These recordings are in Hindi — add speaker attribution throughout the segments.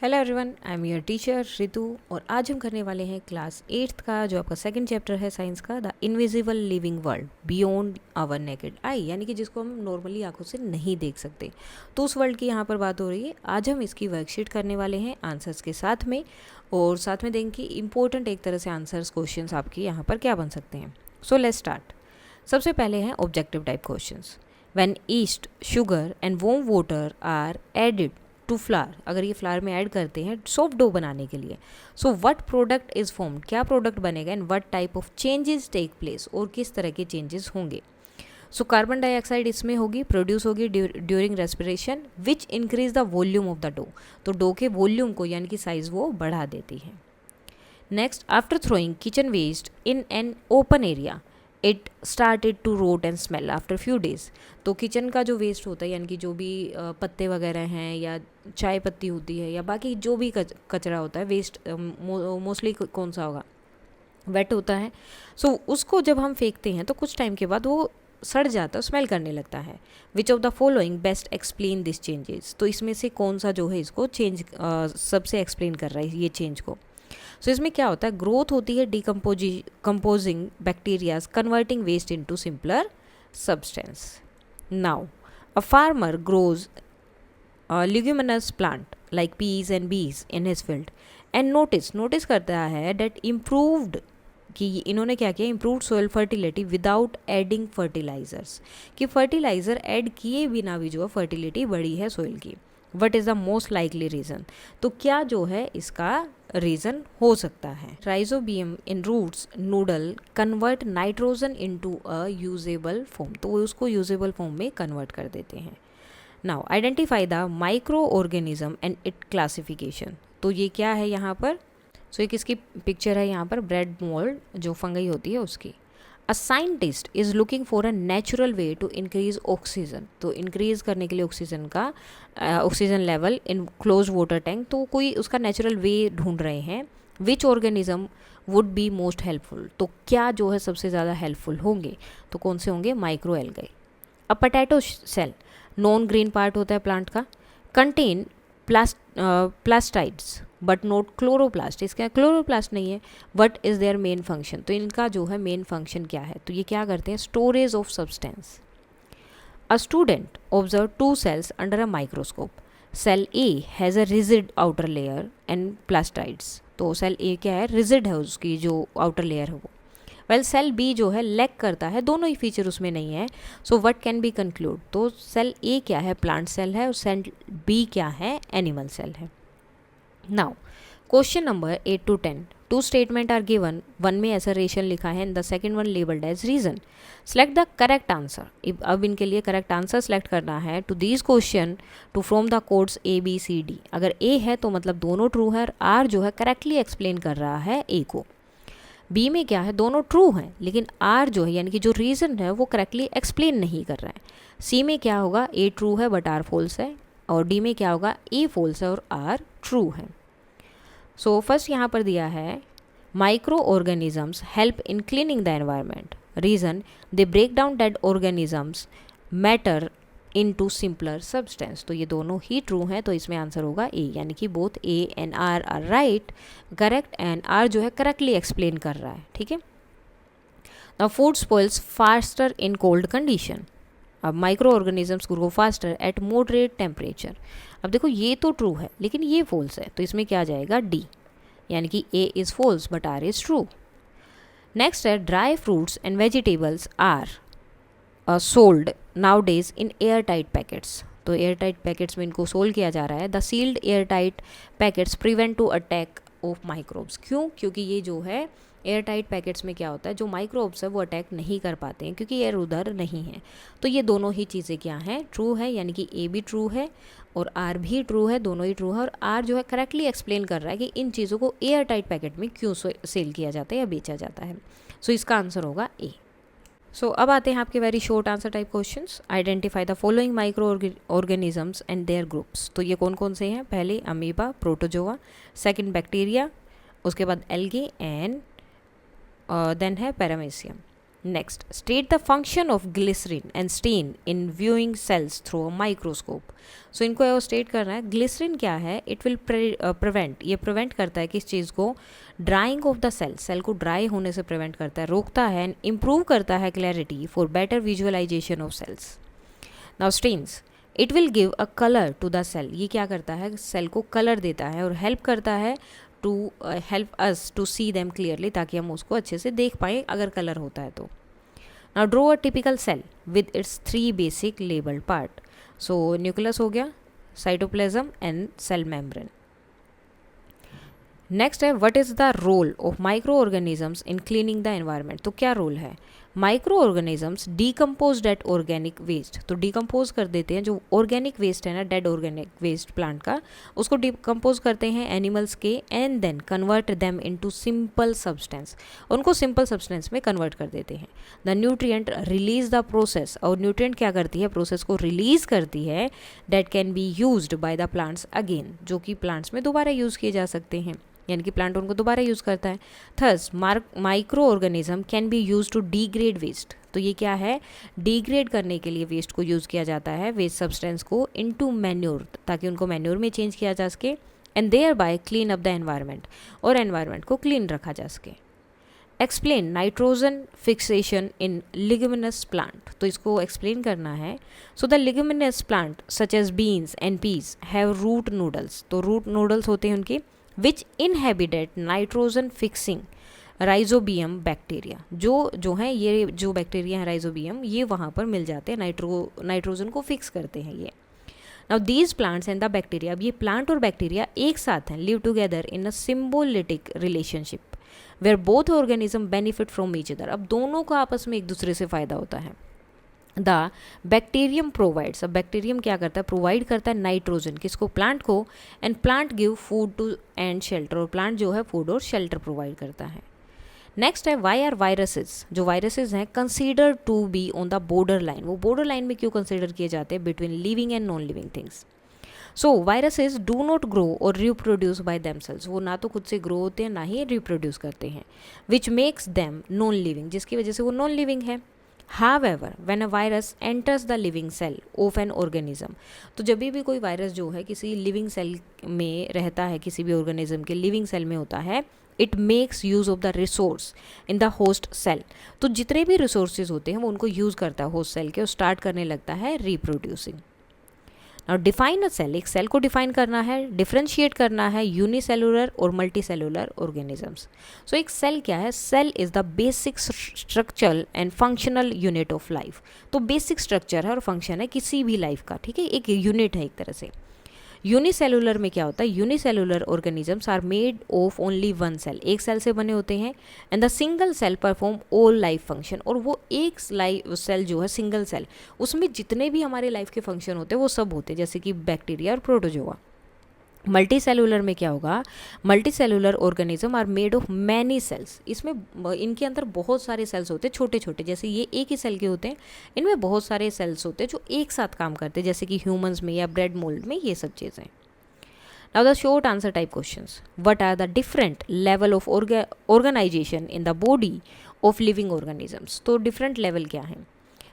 Speaker 1: Hello everyone, I am your teacher Ritu और आज हम करने वाले हैं क्लास 8th का जो आपका सेकंड चैप्टर है साइंस का, the invisible living world beyond our naked eye, यानी कि जिसको हम नॉर्मली आंखों से नहीं देख सकते। तो उस वर्ल्ड की यहाँ पर बात हो रही है। आज हम इसकी वर्कशीट करने वाले हैं आंसर्स के साथ में, और साथ में देखेंगे इंपॉर्टेंट एक तरह से आंसर्स क्वेश्चंस आपके यहाँ पर क्या बन सकते हैं। So let's start. सबसे पहले हैं objective type questions. When yeast, sugar and warm water are added to flour, अगर ये फ्लावर में ऐड करते हैं सॉफ्ट डो बनाने के लिए, so what product is formed, क्या प्रोडक्ट बनेगा, and what type of changes take place, और किस तरह के चेंजेस होंगे। सो कार्बन डाइऑक्साइड इसमें होगी, प्रोड्यूस होगी during respiration, which increase the volume of the dough, तो डो के वॉल्यूम को यानी कि साइज वो बढ़ा देती है। Next, after throwing kitchen waste in an open area it started to rot and smell after few days, तो किचन का जो वेस्ट होता है यानी कि जो भी पत्ते वगैरह हैं या चाय पत्ती होती है या बाकी जो भी कचरा होता है, वेस्ट मोस्टली कौन सा होगा, वेट होता है। सो उसको जब हम फेंकते हैं तो कुछ टाइम के बाद वो सड़ जाता है, स्मेल करने लगता है। Which of the following best explain this changes, तो इसमें से कौन सा जो है इसको चेंज सबसे एक्सप्लेन कर रहा है ये चेंज को। सो इसमें क्या होता है, ग्रोथ होती है decomposing bacterias converting waste into simpler substance. Now a farmer grows leguminous plant like peas and beans in his field and notice करता है डेट इम्प्रूव्ड, कि इन्होंने क्या किया, improved soil fertility without adding fertilizers, कि फर्टिलाइजर ऐड किए बिना भी जो है फर्टिलिटी बढ़ी है सोइल की। What is the most likely reason, तो क्या जो है इसका रीज़न हो सकता है। Rhizobium in roots nodule convert nitrogen into a usable form, तो वो उसको यूजेबल फॉर्म में कन्वर्ट कर देते हैं। Now identify the micro organism and it classification, तो ये क्या है यहाँ पर। सो एक इसकी पिक्चर है यहाँ पर, ब्रेड मोल्ड जो फंगई होती है उसकी। A scientist is looking for a natural way to increase oxygen, तो इंक्रीज करने के लिए ऑक्सीजन का oxygen level in close water tank, तो कोई उसका नेचुरल वे ढूंढ रहे हैं। Which organism would be most helpful, तो क्या जो है सबसे ज़्यादा हेल्पफुल होंगे, तो कौन से होंगे, micro algae. A potato cell, non green part होता है प्लांट का, contain plastids but not chloroplast, इसका क्लोरोप्लास्ट नहीं है। What is their main function, तो इनका जो है मेन फंक्शन क्या है, तो ये क्या करते हैं, storage of substance. A student observe two cells under a microscope, cell A has a rigid outer layer and plastids, तो सेल ए क्या है, रिजिड है, उसकी जो आउटर लेयर है वो। वेल सेल बी जो है लैक करता है, दोनों ही फीचर उसमें नहीं है। So what can be conclude, तो सेल ए क्या है, प्लांट सेल है, और सेल बी क्या है, एनिमल सेल है। Now question number 8 to 10, two statements are given, one में असर्शन लिखा है and the second one labelled as reason. Select the correct answer, अब इनके लिए करेक्ट आंसर सेलेक्ट करना है to these questions to from the codes A B C D. अगर ए है तो मतलब दोनों ट्रू है, और आर जो है करेक्टली एक्सप्लेन कर रहा है ए को। बी में क्या है, दोनों ट्रू हैं लेकिन आर जो है यानी कि जो रीज़न है वो करेक्टली एक्सप्लेन नहीं कर रहा है। सी में क्या होगा, ए ट्रू है बट आर फॉल्स है, और डी में क्या होगा, ए फॉल्स है और आर ट्रू है। सो फर्स्ट यहाँ पर दिया है micro organisms help in cleaning the environment, reason they break down dead organisms matter into simpler substance, तो ये दोनों ही ट्रू हैं, तो इसमें आंसर होगा ए, यानी कि both A and R are right, correct, and R जो है करेक्टली एक्सप्लेन कर रहा है। ठीक है। The food spoils faster in cold condition, अब micro organisms grow faster at moderate temperature. अब देखो ये तो ट्रू है लेकिन ये फॉल्स है, तो इसमें क्या जाएगा, डी, यानी कि A is false but R is true. Next है dry fruits and vegetables are sold nowadays in air tight packets, तो एयर टाइट पैकेट्स में इनको सोल्ड किया जा रहा है। The sealed air tight packets prevent to attack of microbes, क्यों, क्योंकि ये जो है एयर टाइट पैकेट्स में क्या होता है, जो माइक्रोब्स है वो अटैक नहीं कर पाते हैं क्योंकि एयर उधर नहीं है। तो ये दोनों ही चीज़ें क्या हैं, ट्रू है, यानी कि ए भी ट्रू है और आर भी ट्रू है, दोनों ही ट्रू है, और आर जो है करेक्टली एक्सप्लेन कर रहा है कि इन चीज़ों को एयर टाइट पैकेट में क्यों सेल किया जाता है या बेचा जाता है। सो इसका आंसर होगा ए। सो अब आते हैं आपके very short answer type questions. Identify the following micro organisms and their groups, तो ये कौन कौन से हैं, पहले अमीबा, प्रोटोजोआ, सेकंड बैक्टीरिया, उसके बाद एल्गी, एंड देन है paramecium. Next, state the function of glycerine and stain in viewing cells through a microscope. So इनको वो स्टेट करना है। ग्लिसरीन क्या है? इट विल प्रिवेंट, ये प्रिवेंट करता है किस चीज़ को? Drying of the cell, cell को ड्राई होने से प्रिवेंट करता है, रोकता है एंड इम्प्रूव करता है clarity for better visualization of cells. Now stains, it will give a colour to the cell, ये क्या करता है? सेल को कलर देता है और हेल्प करता है to help us to see them clearly, ताकि हम उसको अच्छे से देख पाएँ अगर कलर होता है तो। Now draw a typical cell with its 3 basic labelled part. So nucleus हो गया, cytoplasm and cell membrane. Next है, what is the role of micro organisms in cleaning the environment. तो क्या रोल है? Micro organisms decompose that organic waste, तो डीकम्पोज कर देते हैं जो ऑर्गेनिक वेस्ट है ना, डेड ऑर्गेनिक वेस्ट प्लांट का, उसको डीकम्पोज करते हैं एनिमल्स के and then convert them into simple substance, उनको सिंपल सब्सटेंस में कन्वर्ट कर देते हैं। The nutrient release the process, और न्यूट्रिएंट क्या करती है? प्रोसेस को रिलीज करती है, that can be used by the plants again, जो कि प्लांट्स में दोबारा यूज़ किए जा सकते हैं, यानी कि प्लांट उनको दोबारा यूज़ करता है। Thus micro organism can be use to degrade waste, तो ये क्या है? डिग्रेड करने के लिए वेस्ट को यूज़ किया जाता है, वेस्ट सब्सटेंस को, इनटू मैन्योर, ताकि उनको मैन्योर में चेंज किया जा सके, and thereby clean up the environment, और एनवायरनमेंट को क्लीन रखा जा सके। Explain nitrogen fixation in leguminous plant, तो इसको एक्सप्लेन करना है। So the leguminous plant such as beans and peas have root noodles, तो रूट नूडल्स होते हैं उनके, which inhabited nitrogen fixing rhizobium bacteria, जो हैं ये जो बैक्टीरिया हैं राइजोबियम, ये वहाँ पर मिल जाते हैं, नाइट्रोजन को फिक्स करते हैं ये। Now these plants and the bacteria, अब ये प्लांट और बैक्टीरिया एक साथ हैं, live together in a symbiotic relationship where both organism benefit from each other, अब दोनों को आपस में एक दूसरे से फ़ायदा होता है। द बैक्टीरियम प्रोवाइड्स, अब बैक्टीरियम क्या करता है? प्रोवाइड करता है नाइट्रोजन, किसको? प्लांट को, and plant give food to and shelter, और प्लांट जो है फूड और शेल्टर प्रोवाइड करता है। नेक्स्ट है, वाई आर वायरसेस, जो वायरसेस हैं consider to be on the border line, वो बॉर्डर लाइन में क्यों कंसीडर किए जाते हैं? Between living and non living things. So viruses do not grow और रिप्रोड्यूस बाय देमसेल्स, वो ना तो खुद से ग्रो होते हैं ना ही रिप्रोड्यूस करते हैं, which makes them non living, जिसकी वजह से वो नॉन लिविंग है। However, when a virus enters the living cell of an organism, तो जब भी कोई वायरस जो है किसी लिविंग सेल में रहता है, किसी भी ऑर्गेनिज्म के लिविंग सेल में होता है, it makes use of the resource in the host cell, तो जितने भी रिसोर्सेज होते हैं वो उनको यूज़ करता है होस्ट सेल के, और स्टार्ट करने लगता है रिप्रोड्यूसिंग। और डिफाइन अ सेल, एक सेल को डिफाइन करना है, डिफ्रेंशिएट करना है यूनिसेलुलर और मल्टीसेलुलर ऑर्गेनिजम्स। सो एक सेल क्या है? Cell is the basic structural and functional unit of life, तो बेसिक स्ट्रक्चर है और फंक्शन है किसी भी लाइफ का, ठीक है, एक यूनिट है एक तरह से। यूनिसेलुलर में क्या होता है? Unicellular organisms are made of only one cell, एक सेल से बने होते हैं, and the single cell perform all life function, और वो एक लाइफ सेल जो है सिंगल सेल, उसमें जितने भी हमारे लाइफ के फंक्शन होते हैं वो सब होते हैं, जैसे कि बैक्टीरिया और प्रोटोजोआ। मल्टी सेलुलर में क्या होगा? Multi cellular organism are made of many cells, इसमें इनके अंदर बहुत सारे सेल्स होते हैं छोटे छोटे, जैसे ये एक ही सेल के होते हैं, इनमें बहुत सारे सेल्स होते हैं जो एक साथ काम करते हैं, जैसे कि ह्यूमंस में या ब्रेड मोल्ड में, ये सब चीज़ें। Now the short answer type questions, what are the different level of organization in the body of living organisms, तो डिफरेंट लेवल क्या हैं?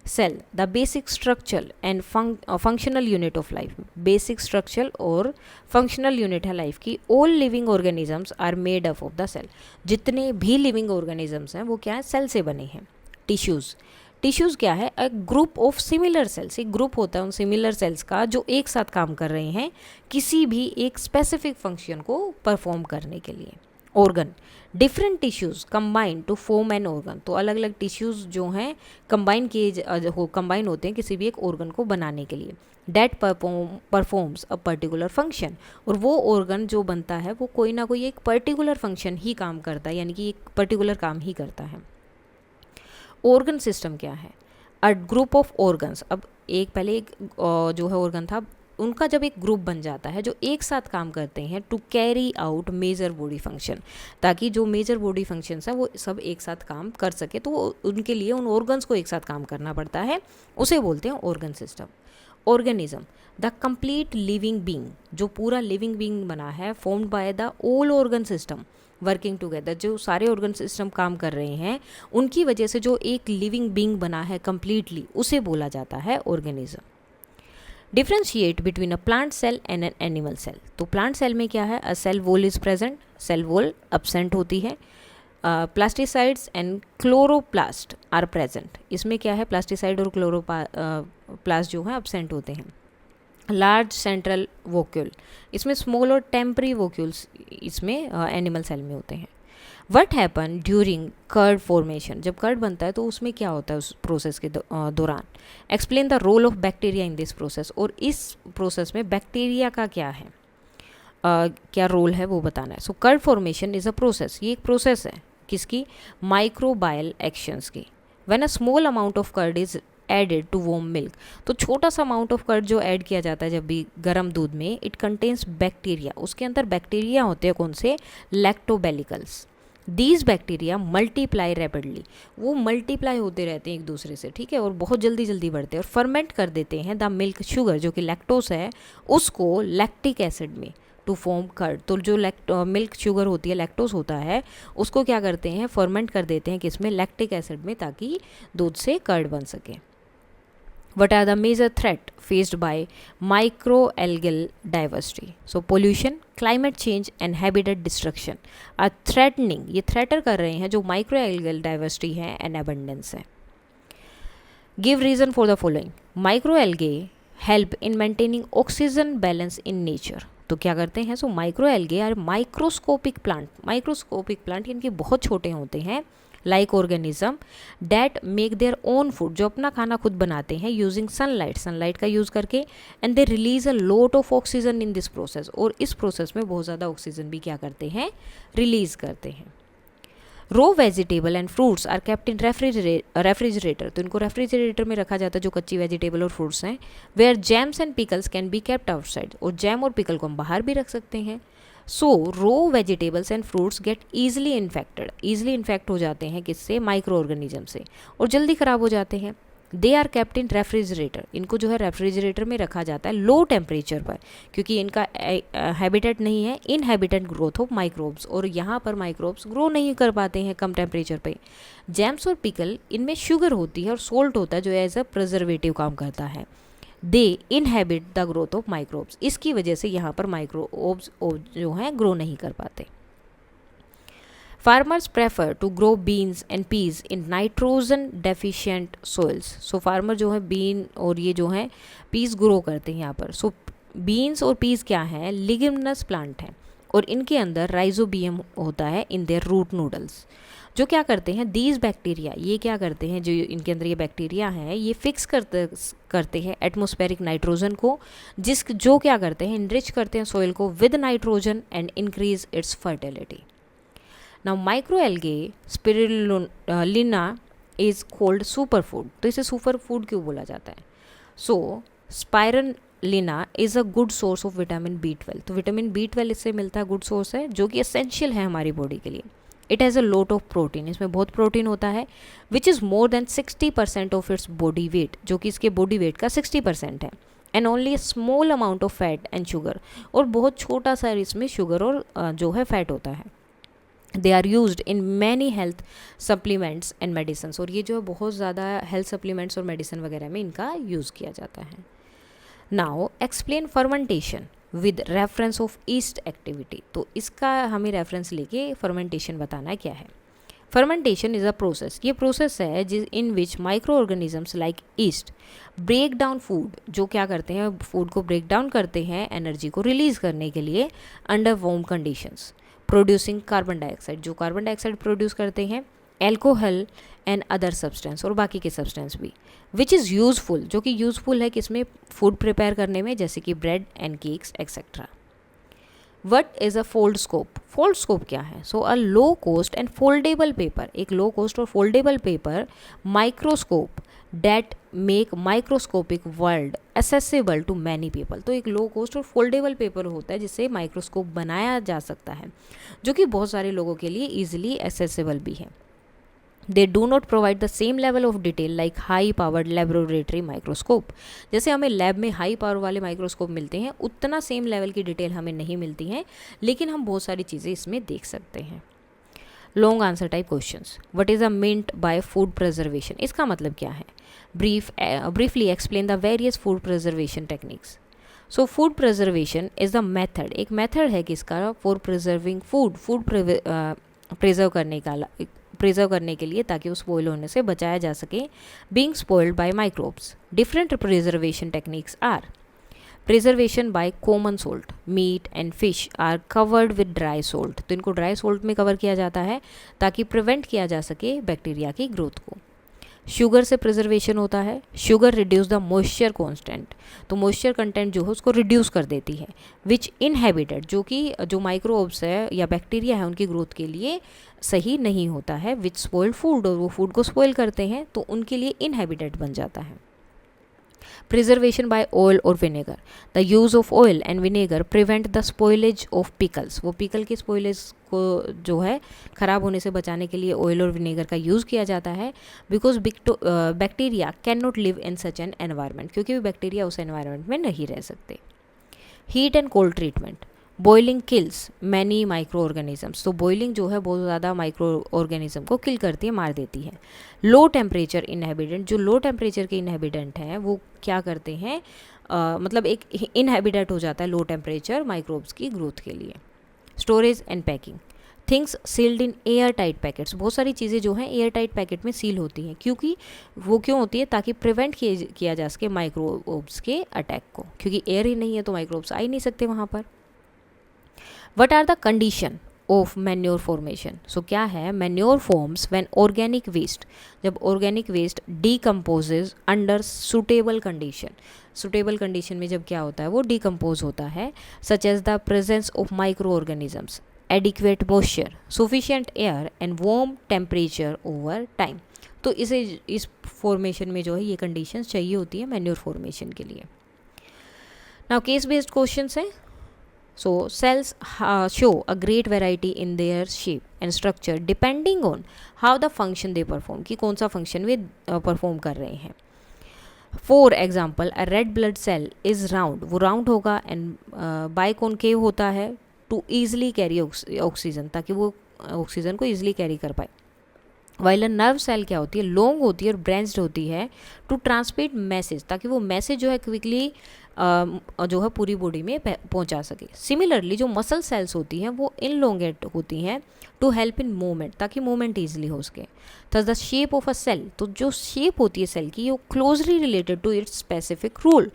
Speaker 1: Cell, the basic structural and functional unit of life, basic structural और फंक्शनल यूनिट है लाइफ की। All living organisms are made up of the cell, जितने भी लिविंग ऑर्गेनिजम्स हैं वो क्या है? सेल से बने हैं। टिश्यूज़, टिश्यूज़ क्या है? A group of similar sales, एक ग्रुप होता है उन सिमिलर सेल्स का जो एक साथ काम कर रहे हैं किसी भी एक स्पेसिफिक फंक्शन को परफॉर्म करने के लिए। Organ, different tissues combine to form an organ, तो अलग अलग टिश्यूज़ जो हैं कंबाइन होते हैं किसी भी एक ऑर्गन को बनाने के लिए। That performs a particular function, और वो ऑर्गन जो बनता है वो कोई ना कोई एक पर्टिकुलर फंक्शन ही काम करता है, यानी कि एक पर्टिकुलर काम ही करता है। ऑर्गन सिस्टम क्या है? अ ग्रुप ऑफ ऑर्गन्स, अब एक पहले एक जो है ऑर्गन था, उनका जब एक ग्रुप बन जाता है जो एक साथ काम करते हैं to carry out major body function, ताकि जो मेजर बॉडी फंक्शंस हैं वो सब एक साथ काम कर सके, तो उनके लिए उन ऑर्गन्स को एक साथ काम करना पड़ता है, उसे बोलते हैं organ system. Organism, the complete living being, जो पूरा लिविंग बींग बना है, formed by the all organ system, working together, जो सारे ऑर्गन सिस्टम काम कर रहे हैं उनकी वजह से जो एक लिविंग बीइंग बना है कंप्लीटली, उसे बोला जाता है organism. Differentiate between a plant cell and an animal cell. तो प्लांट सेल में क्या है, a cell wall is present, cell wall absent होती है। Plastids and chloroplast are present, इसमें क्या है, प्लास्टिसाइड और क्लोरोप्लास्ट जो है अब्सेंट होते हैं। लार्ज सेंट्रल वोक्यूल, इसमें स्मॉल और टेम्परी वोक्यूल्स इसमें एनिमल सेल में होते हैं। What happen during curd formation, जब कर्ड बनता है तो उसमें क्या होता है उस प्रोसेस के दौरान। Explain the role of bacteria in this process, और इस प्रोसेस में बैक्टीरिया का क्या है, क्या रोल है वो बताना है। So curd formation is a process, ये एक प्रोसेस है किसकी, माइक्रोबायल एक्शंस की। When a small amount of curd is added to warm milk, तो छोटा सा अमाउंट ऑफ कर्ड जो ऐड किया जाता है जब भी गर्म दूध में, इट कंटेन्स बैक्टीरिया, उसके अंदर बैक्टीरिया होते हैं कौन से, लैक्टोबैलिकल्स। दीज बैक्टीरिया मल्टीप्लाई रैपिडली, वो मल्टीप्लाई होते रहते हैं एक दूसरे से, ठीक है, और बहुत जल्दी जल्दी बढ़ते हैं और फर्मेंट कर देते हैं द मिल्क शुगर, जो कि लैक्टोस है, उसको लैक्टिक एसिड में टू फॉर्म कर्ड। तो जो मिल्क शुगर होती है, लैक्टोस होता है, उसको क्या करते हैं, फर्मेंट कर देते हैं किसमें, लैक्टिक एसिड में, ताकि दूध से कर्ड बन सके। What are the major threat faced by microalgal diversity? So pollution, climate change and habitat destruction are threatening, ये threaten कर रहे हैं जो microalgal diversity है and abundance है। Give reason for the following. Microalgae help in maintaining oxygen balance in nature. तो क्या करते हैं, सो माइक्रोएल्गे आर माइक्रोस्कोपिक प्लांट यानी कि बहुत छोटे होते हैं, like organism that make their own food, जो अपना खाना खुद बनाते हैं, यूजिंग सनलाइट का यूज़ करके, and they release a lot of oxygen in this process, और इस प्रोसेस में बहुत ज़्यादा ऑक्सीजन भी क्या करते हैं, रिलीज करते हैं। Raw vegetable and fruits are kept in refrigerator, तो इनको रेफ्रिजरेटर में रखा जाता है जो कच्ची वेजिटेबल और फ्रूट्स हैं। Where jams and pickles can be kept outside, और जैम और पिकल को हम बाहर भी रख सकते हैं। So raw vegetables and fruits get easily infect हो जाते हैं किससे, माइक्रो ऑर्गेनिज्म से, और जल्दी ख़राब हो जाते हैं। They are kept in refrigerator, इनको जो है रेफ्रिजरेटर में रखा जाता है लो टेम्परेचर पर, क्योंकि इनका हैबिटेट नहीं है, इनहैबिटेंट ग्रोथ ऑफ माइक्रोब्स, और यहाँ पर माइक्रोब्स ग्रो नहीं कर पाते हैं कम टेम्परेचर पे। जैम्स और पिकल, इनमें शुगर होती है और सोल्ट होता है जो एज अ प्रिजर्वेटिव काम करता है। They inhibit the growth of microbes, इसकी वजह से यहाँ पर माइक्रोब्स जो हैं ग्रो नहीं कर पाते। Farmers prefer to grow beans and peas in nitrogen deficient soils, so farmer जो है बीन और ये जो है पीज ग्रो करते हैं यहाँ पर। सो बीन्स और पीज क्या है, लिग्यूमिनस प्लांट हैं, और इनके अंदर राइजोबियम होता है इन देयर रूट नूडल्स, जो क्या करते हैं, दीज बैक्टीरिया, ये क्या करते हैं, जो इनके अंदर ये बैक्टीरिया हैं, ये फिक्स करते हैं एटमॉस्फेरिक नाइट्रोजन को, जो क्या करते हैं, इनरिच करते हैं सॉइल को with nitrogen and increase its fertility. Now microalgae spirulina is called super food, तो इसे सुपर फूड क्यों बोला जाता है। So spirulina is a good source of vitamin B12, तो विटामिन B12 इससे मिलता है, गुड सोर्स है, जो कि एसेंशियल है हमारी बॉडी के लिए। It has a lot of protein, इसमें बहुत प्रोटीन होता है, which is more than 60% of its body weight, जो कि इसके बॉडी वेट का 60% है। And only A small amount of fat and sugar, और बहुत छोटा सा इसमें शुगर और जो है फैट होता है। They are used in many health supplements and medicine, और ये जो है बहुत ज़्यादा हेल्थ सप्लीमेंट्स और मेडिसिन वगैरह में इनका यूज़ किया जाता है। Now explain fermentation with reference of east activity, तो इसका हमें रेफरेंस लेके फर्मेंटेशन बताना है क्या है। फर्मेंटेशन इज़ अ प्रोसेस, ये प्रोसेस है in which micro organisms like yeast break down food, जो क्या करते हैं, फूड को ब्रेक डाउन करते हैं एनर्जी को रिलीज करने के लिए under warm conditions, producing carbon dioxide, जो कार्बन डाइऑक्साइड प्रोड्यूस करते हैं, एल्कोहल एंड अदर सब्सटेंस, और बाकी के सब्सटेंस भी, विच इज़ यूजफुल, जो कि यूजफुल है किसमें, फूड प्रिपेयर करने में, जैसे कि bread and cakes etcetera. What is a foldscope क्या है, so a low cost and foldable paper, एक लो कॉस्ट और foldable paper microscope that make microscopic world accessible to many people, तो एक लो कॉस्ट और फोल्डेबल पेपर होता है जिससे माइक्रोस्कोप बनाया जा सकता है, जो कि बहुत सारे लोगों के लिए ईजिली एसेसिबल भी है। They do not provide the same level of detail like high powered laboratory microscope. जैसे हमें लैब में हाई पावर वाले माइक्रोस्कोप मिलते हैं, उतना सेम लेवल की डिटेल हमें नहीं मिलती है, लेकिन हम बहुत सारी चीज़ें इसमें देख सकते हैं। Long answer type questions. What is a meant by food preservation, इसका मतलब क्या है? Briefly explain the various food preservation techniques. So food preservation is the method, एक मेथड है किसका? फॉर प्रिजर्विंग फूड प्रिजर्व करने के लिए, ताकि वो स्पॉइल होने से बचाया जा सके। Being spoiled by microbes. Different preservation techniques are preservation by common salt, meat and fish are covered with dry salt. तो इनको ड्राई सोल्ट में कवर किया जाता है ताकि प्रिवेंट किया जा सके बैक्टीरिया की ग्रोथ को। शुगर से प्रिजर्वेशन होता है। Sugar reduce the moisture constant, तो मॉइस्चर कंटेंट जो है उसको रिड्यूस कर देती है। विच इनहेबिटेड, जो कि जो माइक्रोब्स है या बैक्टीरिया है उनकी ग्रोथ के लिए सही नहीं होता है। विच स्पॉइल्ड फूड, और वो फूड को स्पॉइल करते हैं, तो उनके लिए इनहेबिटेड बन जाता है। प्रिजर्वेशन बाय ऑयल और vinegar. The use of oil and vinegar prevent the spoilage of pickles. वो पिकल के स्पॉइलेज को जो है ख़राब होने से बचाने के लिए ऑयल और विनेगर का यूज़ किया जाता है। Because bacteria can not live in such an environment, क्योंकि बैक्टीरिया उस एनवायरनमेंट में नहीं रह सकते। Heat and cold treatment. Boiling kills many micro organisms. तो बॉइलिंग जो है बहुत ज़्यादा माइक्रो ऑर्गेनिज्म को किल करती है, मार देती है। लो टेम्परेचर इनहेबिटेंट, जो लो टेम्परेचर के इनहेबिटेंट हैं वो क्या करते हैं, मतलब एक इनहेबिटेंट हो जाता है लो टेम्परेचर माइक्रोब्स की ग्रोथ के लिए। Storage and packing. Things sealed in air tight packets. बहुत सारी चीज़ें जो हैं एयर टाइट पैकेट में सील होती हैं, क्योंकि वो क्यों होती है? ताकि प्रिवेंट किया जा सके माइक्रोब्स के अटैक को, क्योंकि एयर ही नहीं है तो माइक्रोब्स आ ही नहीं सकते वहाँ पर। What are the condition of manure formation. So क्या है? Manure forms when organic waste, जब organic waste decomposes under suitable condition. Suitable condition में जब क्या होता है? वो डीकम्पोज होता है। Such as the presence of micro organisms, adequate moisture, sufficient air and warm temperature over time. तो इस फॉर्मेशन में जो है ये कंडीशंस चाहिए होती है मैन्योर फॉर्मेशन के लिए। नाउ केस बेस्ड क्वेश्चंस हैं। So cells show a great variety in their shape and structure depending on how the function they perform, कि कौन सा फंक्शन वे परफॉर्म कर रहे हैं। For example a red blood cell is round, वो राउंड होगा, एंड बाइकॉनकेव होता है टू ईजिली कैरी ऑक्सीजन, ताकि वो ऑक्सीजन को ईजिली कैरी कर पाए। वाइल अ नर्व सेल क्या होती है? लॉन्ग होती है और ब्रांच्ड होती है टू ट्रांसमिट मैसेज, ताकि वो मैसेज जो है क्विकली जो है पूरी बॉडी में पहुंचा सके। सिमिलरली जो मसल सेल्स होती हैं वो इनलोंगेट होती हैं टू हेल्प इन मूवमेंट, ताकि मूवमेंट ईजिली हो सके। Thus the shape of a cell, तो जो शेप होती है सेल की वो closely related to its specific role,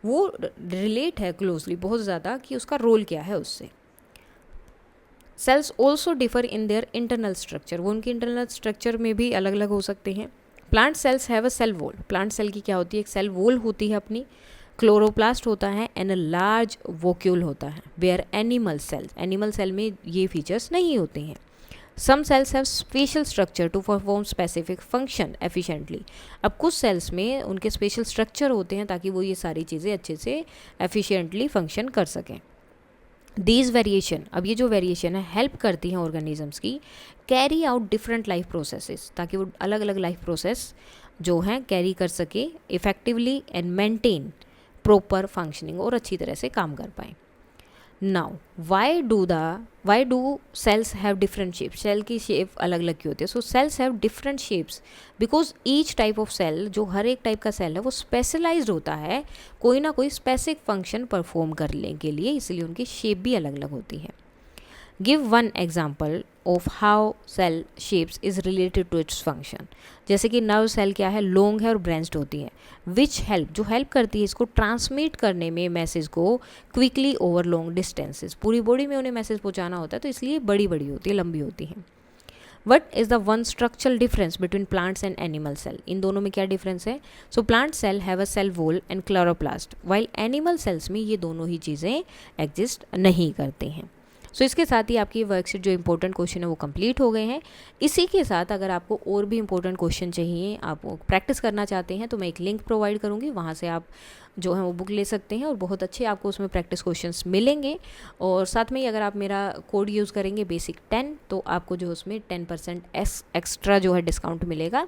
Speaker 1: वो रिलेट है क्लोजली बहुत ज़्यादा कि उसका रोल क्या है उससे। Cells also differ in their internal structure, वो उनके इंटरनल स्ट्रक्चर में भी अलग अलग हो सकते हैं। Plant cells have a cell wall, plant cell की क्या होती है? एक सेल वॉल होती है अपनी। क्लोरोप्लास्ट होता है एंड अ लार्ज वोक्यूल होता है। वेयर एनिमल सेल में ये फीचर्स नहीं होते हैं। Some cells have special structure to perform specific function efficiently. अब कुछ सेल्स में उनके स्पेशल स्ट्रक्चर होते हैं ताकि वो ये सारी चीज़ें अच्छे से एफिशिएंटली फंक्शन कर सकें। दीज वेरिएशन, अब ये जो वेरिएशन है हेल्प करती हैं ऑर्गेनिजम्स की carry out different life processes, ताकि वो अलग अलग लाइफ प्रोसेस जो हैं कैरी कर सके effectively and maintain proper functioning, और अच्छी तरह से काम कर पाएँ। Now why do cells have different shape, cell की शेप अलग अलग क्यों होती है? So cells have different shapes because each type of cell, जो हर एक टाइप का सेल है वो स्पेशलाइज्ड होता है कोई ना कोई स्पेसिफिक फंक्शन परफॉर्म करने के लिए, इसलिए उनकी शेप भी अलग अलग होती है। Give one example of how cell shapes is related to its function. जैसे कि नर्व सेल क्या है? लॉन्ग है और ब्रांच्ड होती है। विच हेल्प, जो हेल्प करती है इसको ट्रांसमिट करने में मैसेज को क्विकली ओवर लॉन्ग डिस्टेंसेस, पूरी बॉडी में उन्हें मैसेज पहुंचाना होता है तो इसलिए बड़ी बड़ी होती है, लंबी होती है। What is the one structural difference between plants and animal cell, इन दोनों में क्या डिफरेंस है? So plant cell have a cell wall and chloroplast, while animal cells में ये दोनों ही चीज़ें एग्जिस्ट नहीं करते हैं। सो इसके साथ ही आपकी वर्कशीट जो इंपॉर्टेंट क्वेश्चन है वो कंप्लीट हो गए हैं। इसी के साथ अगर आपको और भी इंपॉर्टेंट क्वेश्चन चाहिए, आप प्रैक्टिस करना चाहते हैं, तो मैं एक लिंक प्रोवाइड करूँगी, वहाँ से आप जो है वो बुक ले सकते हैं और बहुत अच्छे आपको उसमें प्रैक्टिस क्वेश्चंस मिलेंगे। और साथ में ही अगर आप मेरा कोड यूज़ करेंगे basic10, तो आपको जो उसमें 10% एक्स्ट्रा जो है डिस्काउंट मिलेगा।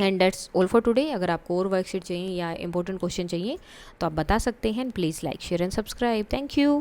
Speaker 1: And that's all for today. अगर आपको और वर्कशीट चाहिए या इंपॉर्टेंट क्वेश्चन चाहिए तो आप बता सकते हैं। Please like, share and subscribe. Thank you.